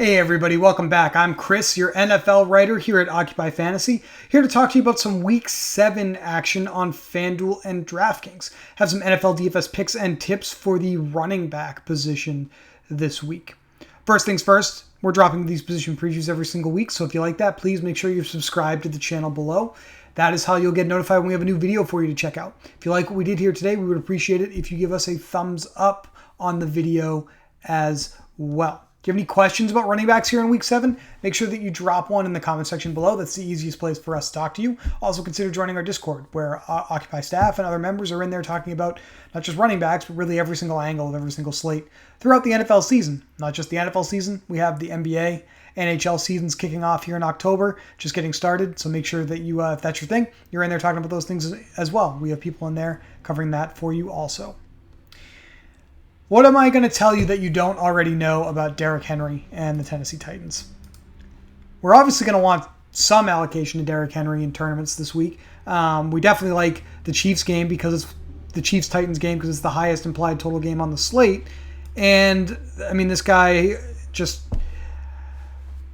Hey everybody, welcome back. I'm Chris, your NFL writer here at Occupy Fantasy, here to talk to you about some Week 7 action on FanDuel and DraftKings. Have some NFL DFS picks and tips for the running back position this week. First things first, we're dropping these position previews every single week, so if you like that, please make sure you're subscribed to the channel below. That is how you'll get notified when we have a new video for you to check out. If you like what we did here today, we would appreciate it if you give us a thumbs up on the video as well. Do you have any questions about running backs here in Week 7? Make sure that you drop one in the comment section below. That's the easiest place for us to talk to you. Also consider joining our Discord, where Occupy staff and other members are in there talking about not just running backs, but really every single angle of every single slate throughout the NFL season. Not just the NFL season. We have the NBA, NHL seasons kicking off here in October, just getting started. So make sure that you, if that's your thing, you're in there talking about those things as well. We have people in there covering that for you also. What am I going to tell you that you don't already know about Derrick Henry and the Tennessee Titans? We're obviously going to want some allocation to Derrick Henry in tournaments this week. We definitely like the Chiefs game because it's the Chiefs-Titans game because it's the highest implied total game on the slate. And, I mean, this guy just...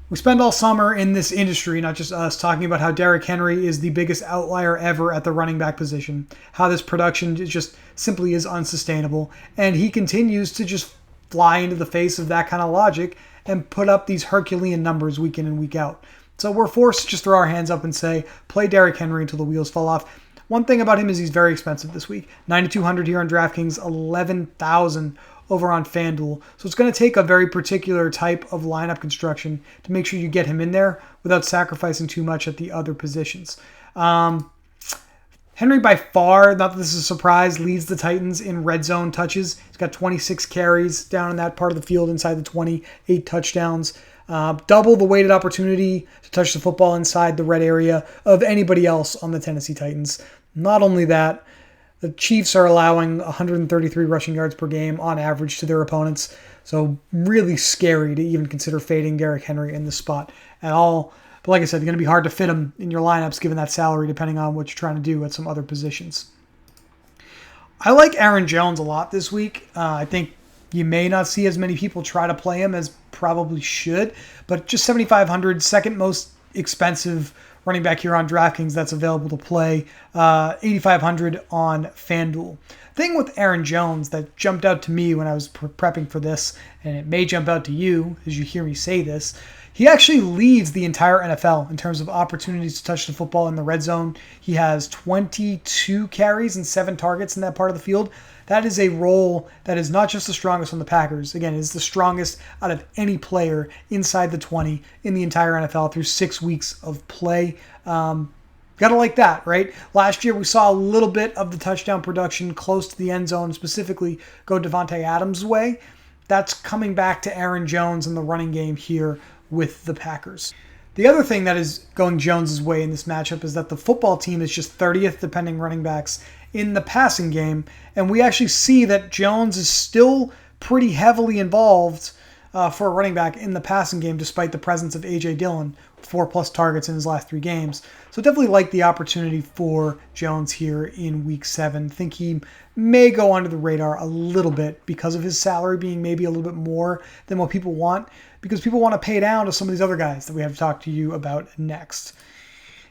We spend all summer in this industry, not just us, talking about how Derrick Henry is the biggest outlier ever at the running back position, how this production just simply is unsustainable, and he continues to just fly into the face of that kind of logic and put up these Herculean numbers week in and week out. So we're forced to just throw our hands up and say, play Derrick Henry until the wheels fall off. One thing about him is he's very expensive this week. $9,200 here on DraftKings, $11,000 over on FanDuel. So it's going to take a very particular type of lineup construction to make sure you get him in there without sacrificing too much at the other positions. Henry by far, not that this is a surprise, leads the Titans in red zone touches. He's got 26 carries down in that part of the field inside the 20, 8 touchdowns. Double the weighted opportunity to touch the football inside the red area of anybody else on the Tennessee Titans. Not only that, the Chiefs are allowing 133 rushing yards per game on average to their opponents. So really scary to even consider fading Derrick Henry in this spot at all. But like I said, it's going to be hard to fit him in your lineups given that salary depending on what you're trying to do at some other positions. I like Aaron Jones a lot this week. I think you may not see as many people try to play him as probably should. But just 7,500, second most expensive running back here on DraftKings that's available to play, 8,500 on FanDuel. Thing with Aaron Jones that jumped out to me when I was prepping for this, and it may jump out to you as you hear me say this, he actually leads the entire NFL in terms of opportunities to touch the football in the red zone. He has 22 carries and 7 targets in that part of the field. That is a role that is not just the strongest on the Packers. Again, it is the strongest out of any player inside the 20 in the entire NFL through 6 weeks of play. Gotta like that, right? Last year, we saw a little bit of the touchdown production close to the end zone, specifically go Devontae Adams' way. That's coming back to Aaron Jones in the running game here with the Packers. The other thing that is going Jones' way in this matchup is that the football team is just 30th depending running backs in the passing game, and we actually see that Jones is still pretty heavily involved for a running back in the passing game despite the presence of A.J. Dillon, 4+ targets in his last 3 games. So definitely like the opportunity for Jones here in Week 7. Think he may go under the radar a little bit because of his salary being maybe a little bit more than what people want, because people want to pay down to some of these other guys that we have to talk to you about next.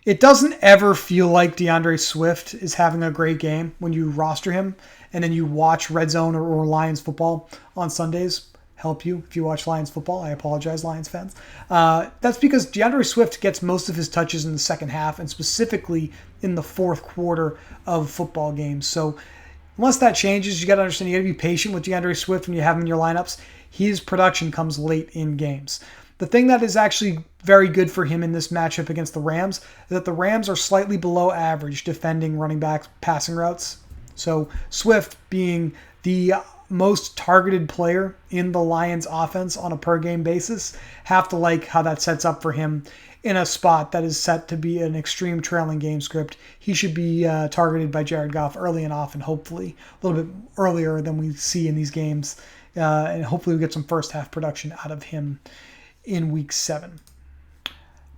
It doesn't ever feel like DeAndre Swift is having a great game when you roster him and then you watch Red Zone or Lions football on Sundays. Help you if you watch Lions football. I apologize, Lions fans. That's because DeAndre Swift gets most of his touches in the second half and specifically in the fourth quarter of football games. So unless that changes, you got to understand you got to be patient with DeAndre Swift when you have him in your lineups. His production comes late in games. The thing that is actually very good for him in this matchup against the Rams is that the Rams are slightly below average defending running back passing routes. So Swift being the most targeted player in the Lions offense on a per game basis, have to like how that sets up for him in a spot that is set to be an extreme trailing game script. He should be targeted by Jared Goff early and often, hopefully a little bit earlier than we see in these games. And hopefully we get some first half production out of him in Week 7.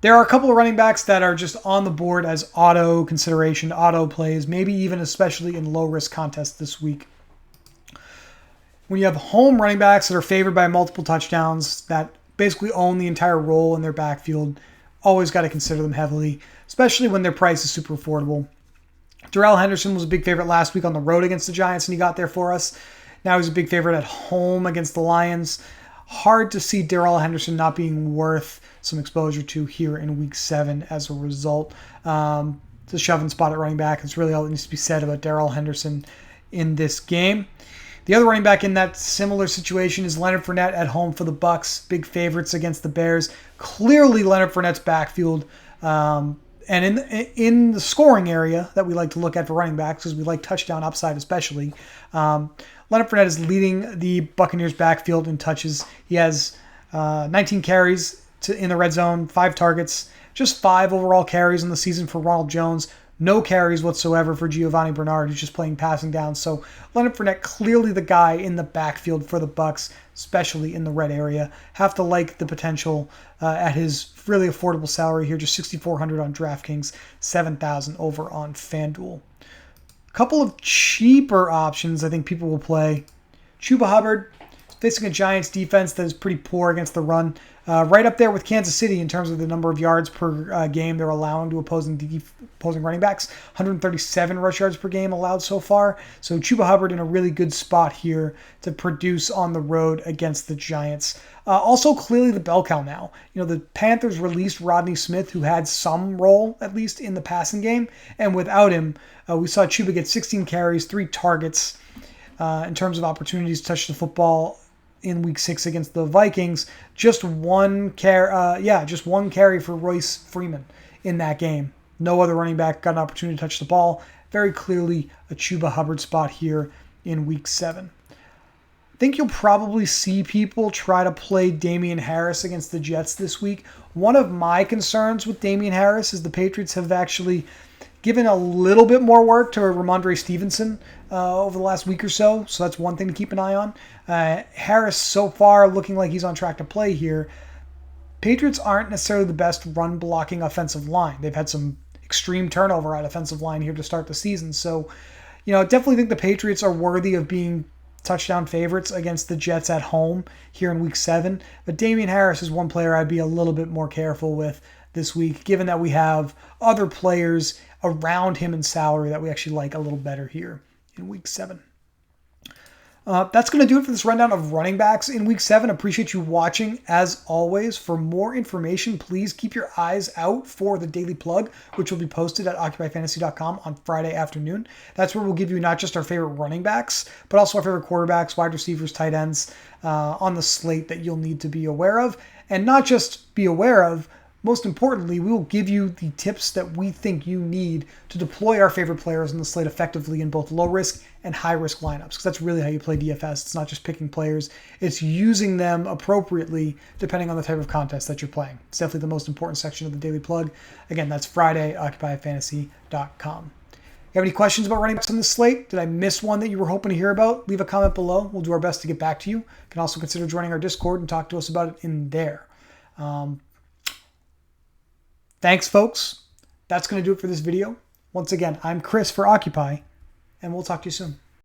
There are a couple of running backs that are just on the board as auto consideration, auto plays, maybe even especially in low-risk contests this week. When you have home running backs that are favored by multiple touchdowns that basically own the entire role in their backfield. Always got to consider them heavily, especially when their price is super affordable. Darrell Henderson was a big favorite last week on the road against the Giants, and he got there for us. Now he's a big favorite at home against the Lions. Hard to see Darrell Henderson not being worth some exposure to here in Week 7 as a result. The shoving spot at running back is really all that needs to be said about Darrell Henderson in this game. The other running back in that similar situation is Leonard Fournette at home for the Bucs. Big favorites against the Bears. Clearly Leonard Fournette's backfield, and in the scoring area that we like to look at for running backs, because we like touchdown upside especially, Leonard Fournette is leading the Buccaneers backfield in touches. He has 19 carries in the red zone, 5 targets, just 5 overall carries in the season for Ronald Jones. No carries whatsoever for Giovanni Bernard, who's just playing passing down. So Leonard Fournette, clearly the guy in the backfield for the Bucs, especially in the red area. Have to like the potential at his really affordable salary here, just $6,400 on DraftKings, $7,000 over on FanDuel. A couple of cheaper options I think people will play. Chuba Hubbard, facing a Giants defense that is pretty poor against the run. Right up there with Kansas City in terms of the number of yards per game they're allowing to opposing running backs. 137 rush yards per game allowed so far. So Chuba Hubbard in a really good spot here to produce on the road against the Giants. Also, clearly the bell cow now. The Panthers released Rodney Smith, who had some role, at least, in the passing game. And without him, we saw Chuba get 16 carries, 3 targets in terms of opportunities to touch the football in Week 6 against the Vikings. Just one carry for Royce Freeman in that game. No other running back got an opportunity to touch the ball. Very clearly a Chuba Hubbard spot here in Week 7. I think you'll probably see people try to play Damien Harris against the Jets this week. One of my concerns with Damien Harris is the Patriots have actually given a little bit more work to Ramondre Stevenson over the last week or so. So that's one thing to keep an eye on. Harris so far looking like he's on track to play here. Patriots aren't necessarily the best run blocking offensive line. They've had some extreme turnover at offensive line here to start the season. So, I definitely think the Patriots are worthy of being touchdown favorites against the Jets at home here in Week 7. But Damien Harris is one player I'd be a little bit more careful with this week, given that we have other players around him in salary that we actually like a little better here in Week 7. That's going to do it for this rundown of running backs in Week 7. Appreciate you watching. As always, for more information, please keep your eyes out for the Daily Plug, which will be posted at OccupyFantasy.com on Friday afternoon. That's where we'll give you not just our favorite running backs, but also our favorite quarterbacks, wide receivers, tight ends on the slate that you'll need to be aware of. And not just be aware of, most importantly, we will give you the tips that we think you need to deploy our favorite players in the slate effectively in both low-risk and high-risk lineups, because that's really how you play DFS. It's not just picking players. It's using them appropriately depending on the type of contest that you're playing. It's definitely the most important section of the Daily Plug. Again, that's Friday, OccupyFantasy.com. If you have any questions about running backs on this slate? Did I miss one that you were hoping to hear about? Leave a comment below. We'll do our best to get back to you. You can also consider joining our Discord and talk to us about it in there. Thanks, folks. That's going to do it for this video. Once again, I'm Chris for Occupy, and we'll talk to you soon.